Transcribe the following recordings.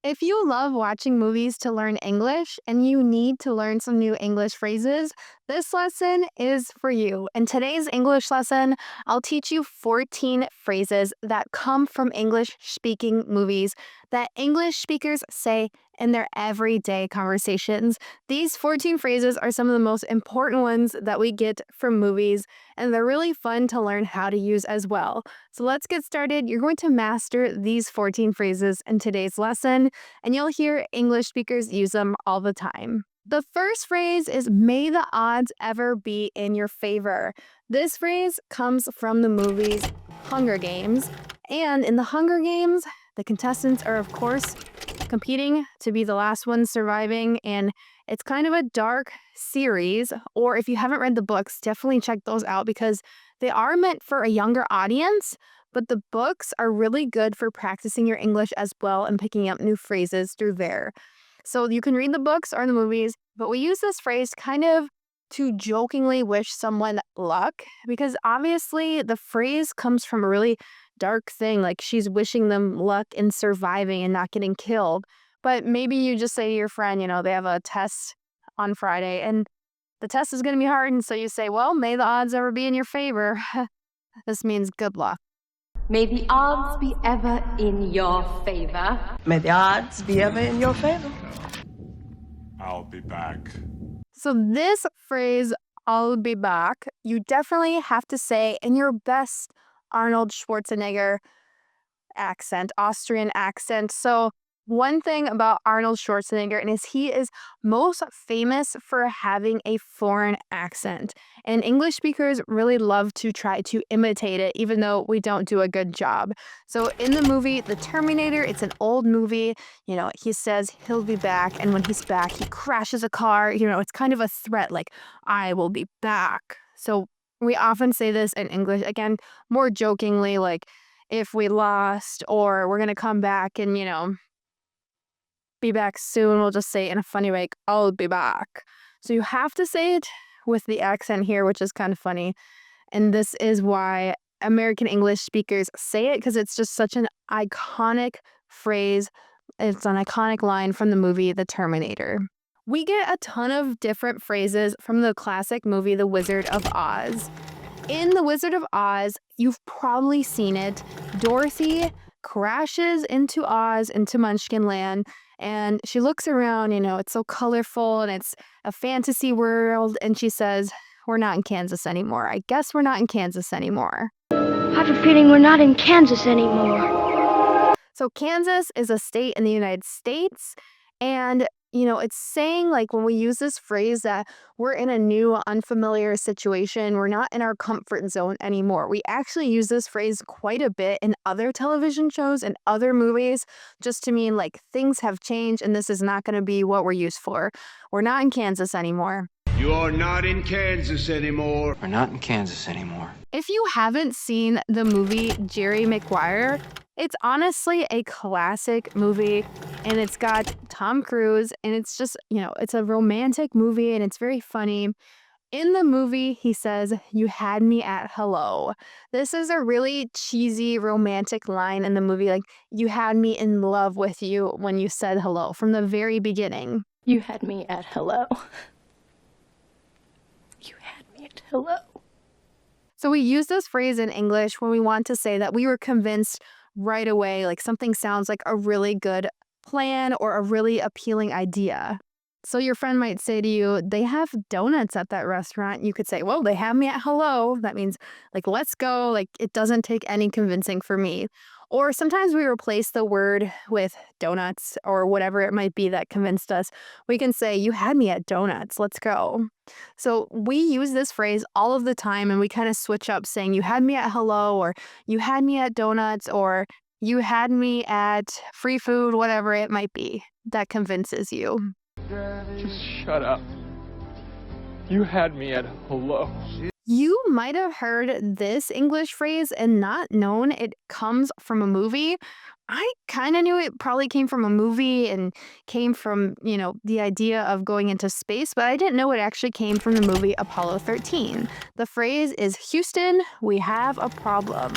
If you love watching movies to learn English and you need to learn some new English phrases, this lesson is for you. In today's English lesson, I'll teach you 14 phrases that come from English speaking movies that English speakers say in their everyday conversations. These 14 phrases are some of the most important ones that we get from movies, and they're really fun to learn how to use as well. So let's get started. You're going to master these 14 phrases in today's lesson, and you'll hear English speakers use them all the time. The first phrase is may the odds ever be in your favor. This phrase comes from the movies Hunger Games. And in the Hunger Games, the contestants are, of course, competing to be the last ones surviving. And it's kind of a dark series. Or if you haven't read the books, definitely check those out because they are meant for a younger audience. But the books are really good for practicing your English as well and picking up new phrases through there. So you can read the books or the movies, but we use this phrase kind of to jokingly wish someone luck because obviously the phrase comes from a really dark thing, like she's wishing them luck in surviving and not getting killed. But maybe you just say to your friend, they have a test on Friday and the test is going to be hard. And so you say, well, may the odds ever be in your favor. This means good luck. May the odds be ever in your favor. May the odds be ever in your favor. I'll be back. So this phrase, I'll be back, you definitely have to say in your best Arnold Schwarzenegger accent, Austrian accent. So one thing about Arnold Schwarzenegger is he is most famous for having a foreign accent. And English speakers really love to try to imitate it, even though we don't do a good job. So in the movie, The Terminator, it's an old movie. He says he'll be back. And when he's back, he crashes a car. It's kind of a threat, like, I will be back. So we often say this in English, again, more jokingly, like, if we lost or we're going to come back and, be back soon, we'll just say it in a funny way, like, I'll be back. So you have to say it with the accent here, which is kind of funny. And this is why American English speakers say it, because it's just such an iconic phrase. It's an iconic line from the movie The Terminator. We get a ton of different phrases from the classic movie The Wizard of Oz. In The Wizard of Oz, you've probably seen it. Dorothy crashes into Oz, into Munchkin Land, and she looks around, it's so colorful and it's a fantasy world. And she says, we're not in Kansas anymore. I guess we're not in Kansas anymore. I have a feeling we're not in Kansas anymore. So Kansas is a state in the United States. And, it's saying, like, when we use this phrase that we're in a new, unfamiliar situation, we're not in our comfort zone anymore. We actually use this phrase quite a bit in other television shows and other movies, just to mean, like, things have changed and this is not going to be what we're used for. We're not in Kansas anymore. You're not in Kansas anymore. We're not in Kansas anymore. If you haven't seen the movie Jerry Maguire, it's honestly a classic movie, and it's got Tom Cruise, and it's just, it's a romantic movie, and it's very funny. In the movie, he says, you had me at hello. This is a really cheesy, romantic line in the movie, like, you had me in love with you when you said hello from the very beginning. You had me at hello. You had me at hello. So we use this phrase in English when we want to say that we were convinced right away, like something sounds like a really good plan or a really appealing idea. So your friend might say to you, they have donuts at that restaurant. You could say, well, they have me at hello. That means, like, let's go. Like, it doesn't take any convincing for me. Or sometimes we replace the word with donuts or whatever it might be that convinced us. We can say, you had me at donuts. Let's go. So we use this phrase all of the time, and we kind of switch up saying, you had me at hello, or you had me at donuts, or you had me at free food, whatever it might be that convinces you. Just shut up. You had me at hello. You might have heard this English phrase and not known it comes from a movie. I kind of knew it probably came from a movie and came from, the idea of going into space, but I didn't know it actually came from the movie Apollo 13. The phrase is Houston, we have a problem.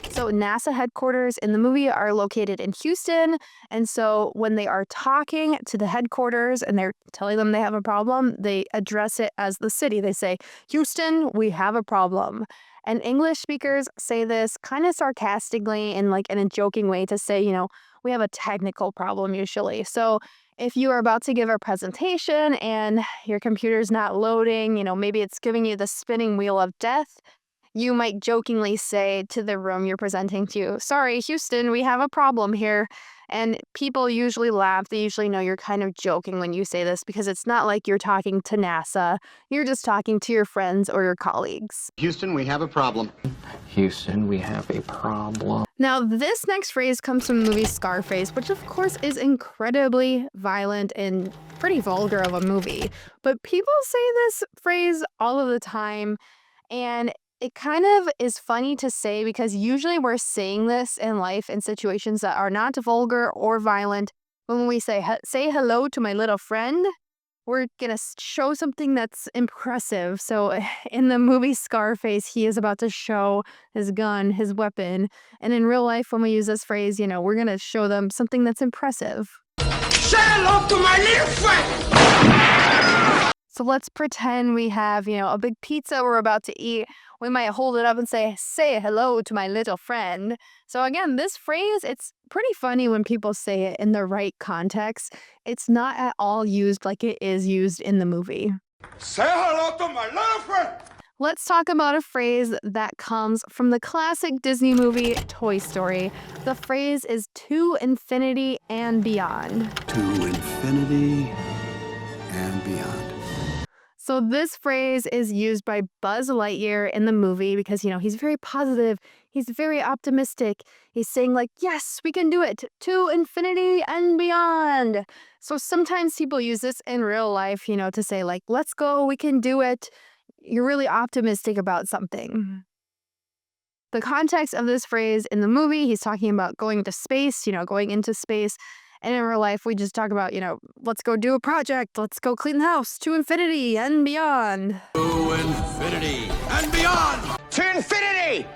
So NASA headquarters in the movie are located in Houston. And so when they are talking to the headquarters and they're telling them they have a problem, they address it as the city. They say, Houston, we have a problem. And English speakers say this kind of sarcastically and like in a joking way to say, we have a technical problem usually. So if you are about to give a presentation and your computer's not loading, maybe it's giving you the spinning wheel of death, you might jokingly say to the room you're presenting to, sorry, Houston, we have a problem here. And people usually laugh. They usually know you're kind of joking when you say this because it's not like you're talking to NASA. You're just talking to your friends or your colleagues. Houston, we have a problem. Houston, we have a problem. Now, this next phrase comes from the movie Scarface, which of course is incredibly violent and pretty vulgar of a movie. But people say this phrase all of the time, and it kind of is funny to say because usually we're saying this in life in situations that are not vulgar or violent. When we say hello to my little friend, we're going to show something that's impressive. So in the movie Scarface, he is about to show his gun, his weapon. And in real life, when we use this phrase, we're going to show them something that's impressive. Say hello to my little friend! So let's pretend we have, a big pizza we're about to eat. We might hold it up and say hello to my little friend. So again, this phrase, it's pretty funny when people say it in the right context. It's not at all used like it is used in the movie. Say hello to my little friend! Let's talk about a phrase that comes from the classic Disney movie Toy Story. The phrase is to infinity and beyond. To infinity and beyond. So this phrase is used by Buzz Lightyear in the movie because, he's very positive. He's very optimistic. He's saying like, yes, we can do it to infinity and beyond. So sometimes people use this in real life, to say like, let's go, we can do it. You're really optimistic about something. The context of this phrase in the movie, he's talking about going to space, going into space. And in real life, we just talk about, let's go do a project. Let's go clean the house to infinity and beyond. To infinity and beyond! To infinity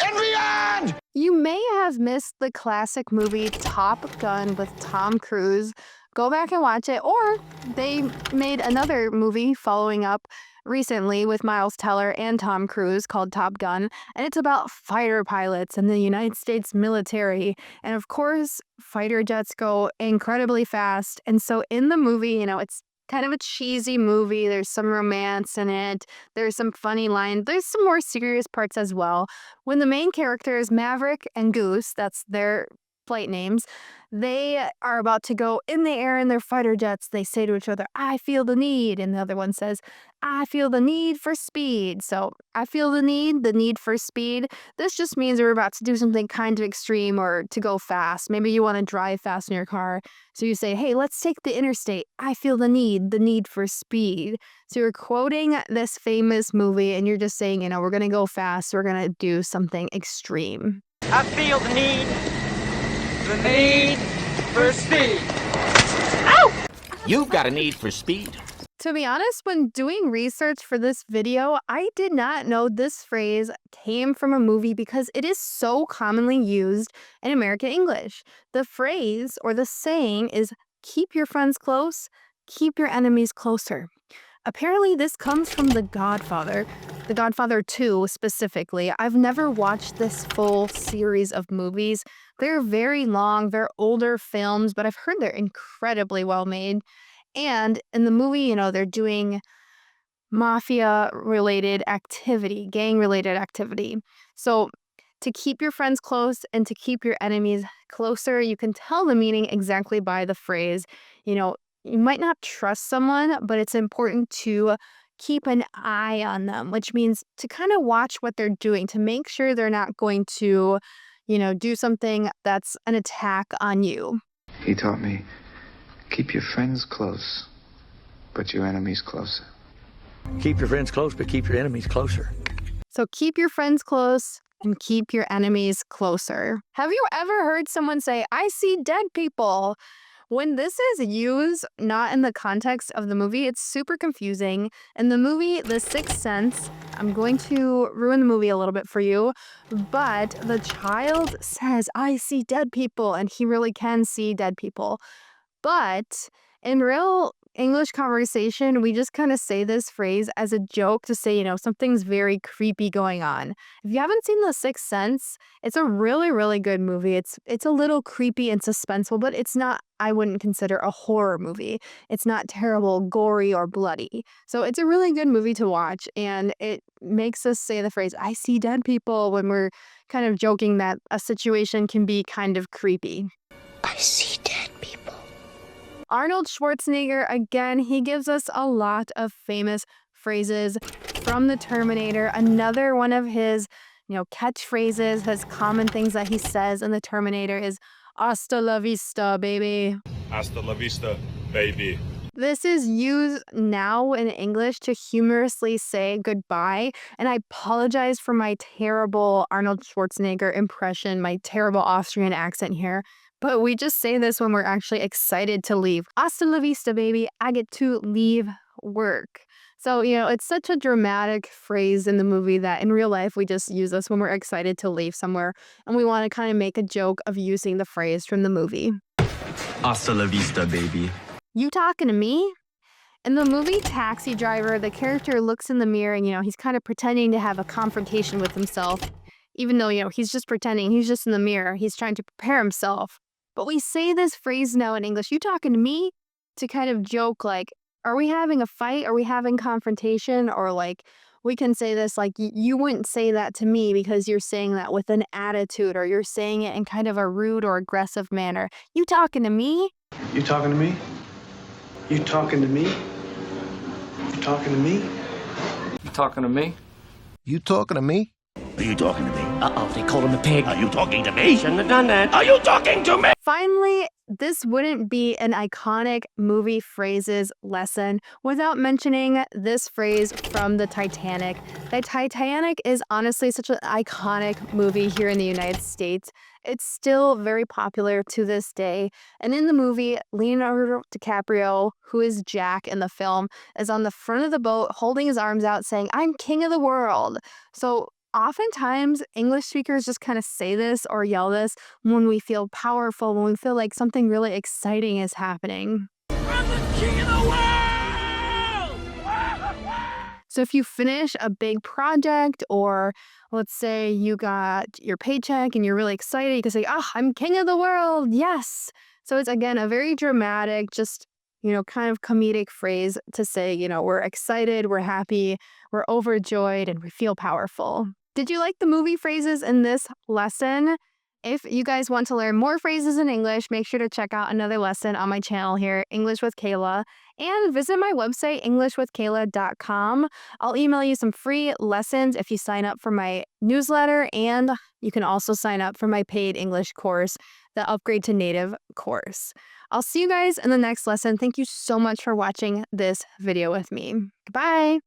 and beyond! You may have missed the classic movie Top Gun with Tom Cruise. Go back and watch it. Or they made another movie following up recently with Miles Teller and Tom Cruise called Top Gun, and it's about fighter pilots and the United States military. And of course, fighter jets go incredibly fast. And so in the movie, it's kind of a cheesy movie. There's some romance in it. There's some funny lines. There's some more serious parts as well. When the main characters, Maverick and Goose, that's their flight names, they are about to go in the air in their fighter jets. They say to each other, I feel the need. And the other one says, I feel the need for speed. So I feel the need for speed. This just means we're about to do something kind of extreme or to go fast. Maybe you want to drive fast in your car. So you say, hey, let's take the interstate. I feel the need for speed. So you're quoting this famous movie and you're just saying, we're going to go fast. We're going to do something extreme. I feel the need for speed. Ow! You've got a need for speed. To be honest, when doing research for this video, I did not know this phrase came from a movie because it is so commonly used in American English. The phrase or the saying is keep your friends close, keep your enemies closer. Apparently, this comes from The Godfather. The Godfather 2 specifically. I've never watched this full series of movies. They're very long, they're older films, but I've heard they're incredibly well made. And in the movie, they're doing mafia-related activity, gang-related activity. So to keep your friends close and to keep your enemies closer, you can tell the meaning exactly by the phrase. You might not trust someone, but it's important to keep an eye on them, which means to kind of watch what they're doing to make sure they're not going to, do something that's an attack on you. He taught me, keep your friends close, but your enemies closer. Keep your friends close, but keep your enemies closer. So keep your friends close, and keep your enemies closer. Have you ever heard someone say, I see dead people? When this is used not in the context of the movie, it's super confusing. In the movie The Sixth Sense, I'm going to ruin the movie a little bit for you, but the child says, I see dead people, and he really can see dead people. But in real English conversation, we just kind of say this phrase as a joke to say, something's very creepy going on. If you haven't seen The Sixth Sense, it's a really, really good movie. It's a little creepy and suspenseful, but it's not, I wouldn't consider a horror movie. It's not terrible, gory, or bloody. So it's a really good movie to watch, and it makes us say the phrase, I see dead people, when we're kind of joking that a situation can be kind of creepy. I see dead people. Arnold Schwarzenegger, again, he gives us a lot of famous phrases from the Terminator. Another one of his, catchphrases, his common things that he says in the Terminator is, hasta la vista, baby. Hasta la vista, baby. This is used now in English to humorously say goodbye, and I apologize for my terrible Arnold Schwarzenegger impression, my terrible Austrian accent here. But we just say this when we're actually excited to leave. Hasta la vista, baby. I get to leave work. So, it's such a dramatic phrase in the movie that in real life we just use this when we're excited to leave somewhere. And we want to kind of make a joke of using the phrase from the movie. Hasta la vista, baby. You talking to me? In the movie Taxi Driver, the character looks in the mirror and, he's kind of pretending to have a confrontation with himself. Even though, he's just pretending, he's just in the mirror. He's trying to prepare himself. But we say this phrase now in English, you talking to me? To kind of joke like, are we having a fight? Are we having confrontation? Or like, we can say this like, you wouldn't say that to me because you're saying that with an attitude, or you're saying it in kind of a rude or aggressive manner. You talking to me? You talking to me? You talking to me? You talking to me? You talking to me? You talking to me? Are you talking to me? Uh-oh, they called him a pig. Are you talking to me? Shouldn't have done that. Are you talking to me? Finally, this wouldn't be an iconic movie phrases lesson without mentioning this phrase from the Titanic. The Titanic is honestly such an iconic movie here in the United States. It's still very popular to this day. And in the movie, Leonardo DiCaprio, who is Jack in the film, is on the front of the boat holding his arms out saying, I'm king of the world. So oftentimes, English speakers just kind of say this or yell this when we feel powerful, when we feel like something really exciting is happening. I'm the king of the world! So if you finish a big project, or let's say you got your paycheck and you're really excited, you can say, I'm king of the world, yes. So it's, again, a very dramatic, just, kind of comedic phrase to say, we're excited, we're happy, we're overjoyed, and we feel powerful. Did you like the movie phrases in this lesson? If you guys want to learn more phrases in English, make sure to check out another lesson on my channel here, English with Kayla, and visit my website, englishwithkayla.com. I'll email you some free lessons if you sign up for my newsletter, and you can also sign up for my paid English course, the Upgrade to Native course. I'll see you guys in the next lesson. Thank you so much for watching this video with me. Goodbye.